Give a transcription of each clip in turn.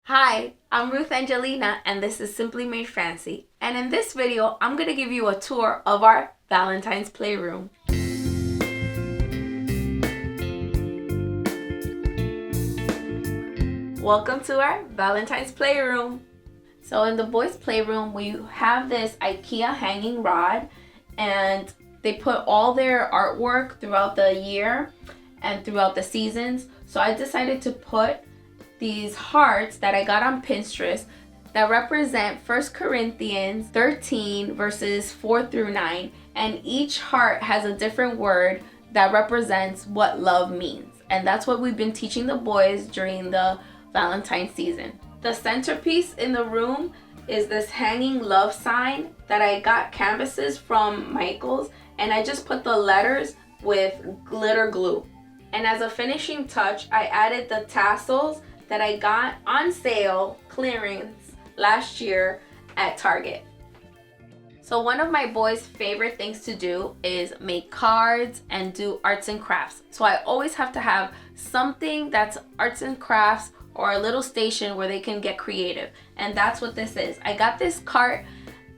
Hi, I'm Ruth Angelina and this is Simply Made Fancy. And in this video, I'm going to give you a tour of our Valentine's Playroom. Welcome to our Valentine's Playroom. So in the boys' playroom, we have this IKEA hanging rod and they put all their artwork throughout the year and throughout the seasons. So I decided to put these hearts that I got on Pinterest that represent 1 Corinthians 13 verses 4 through 9, and each heart has a different word that represents what love means, and that's what we've been teaching the boys during the Valentine season. The centerpiece in the room is this hanging love sign that I got canvases from Michael's, and I just put the letters with glitter glue. And as a finishing touch, I added the tassels that I got on sale clearance last year at Target. So one of my boys' favorite things to do is make cards and do arts and crafts. So I always have to have something that's arts and crafts or a little station where they can get creative. And that's what this is. I got this cart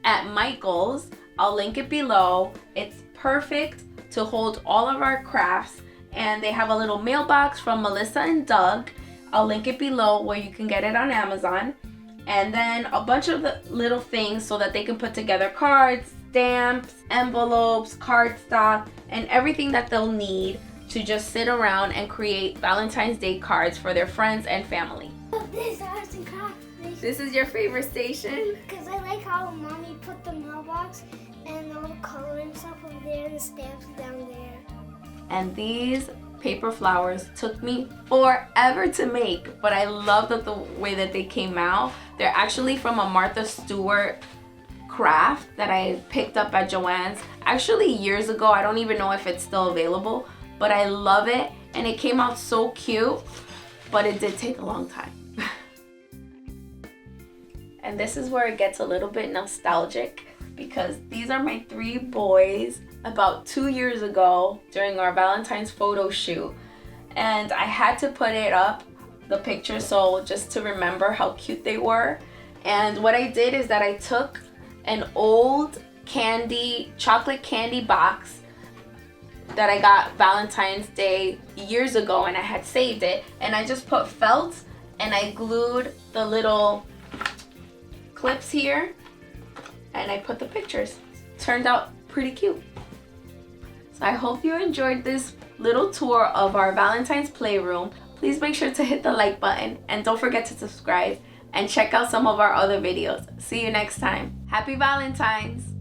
at Michael's. I'll link it below. It's perfect to hold all of our crafts. And they have a little mailbox from Melissa and Doug. I'll link it below where you can get it on Amazon. And then a bunch of the little things so that they can put together cards, stamps, envelopes, cardstock, and everything that they'll need to just sit around and create Valentine's Day cards for their friends and family. Oh, this arts and crafts station. This is your favorite station? Because I like how Mommy put the mailbox and all the coloring stuff over there and the stamps down there. And these paper flowers took me forever to make, but I love the way that they came out. They're actually from a Martha Stewart craft that I picked up at Joann's actually years ago. I don't even know if it's still available, but I love it and it came out so cute, but it did take a long time. And this is where it gets a little bit nostalgic because these are my 3 boys about 2 years ago during our Valentine's photo shoot, and I had to put it up, the picture, so just to remember how cute they were. And what I did is that I took an old chocolate candy box that I got Valentine's Day years ago and I had saved it, and I just put felt and I glued the little clips here and I put the pictures. Turned out pretty cute. So I hope you enjoyed this little tour of our Valentine's Playroom. Please make sure to hit the like button and don't forget to subscribe and check out some of our other videos. See you next time. Happy Valentine's!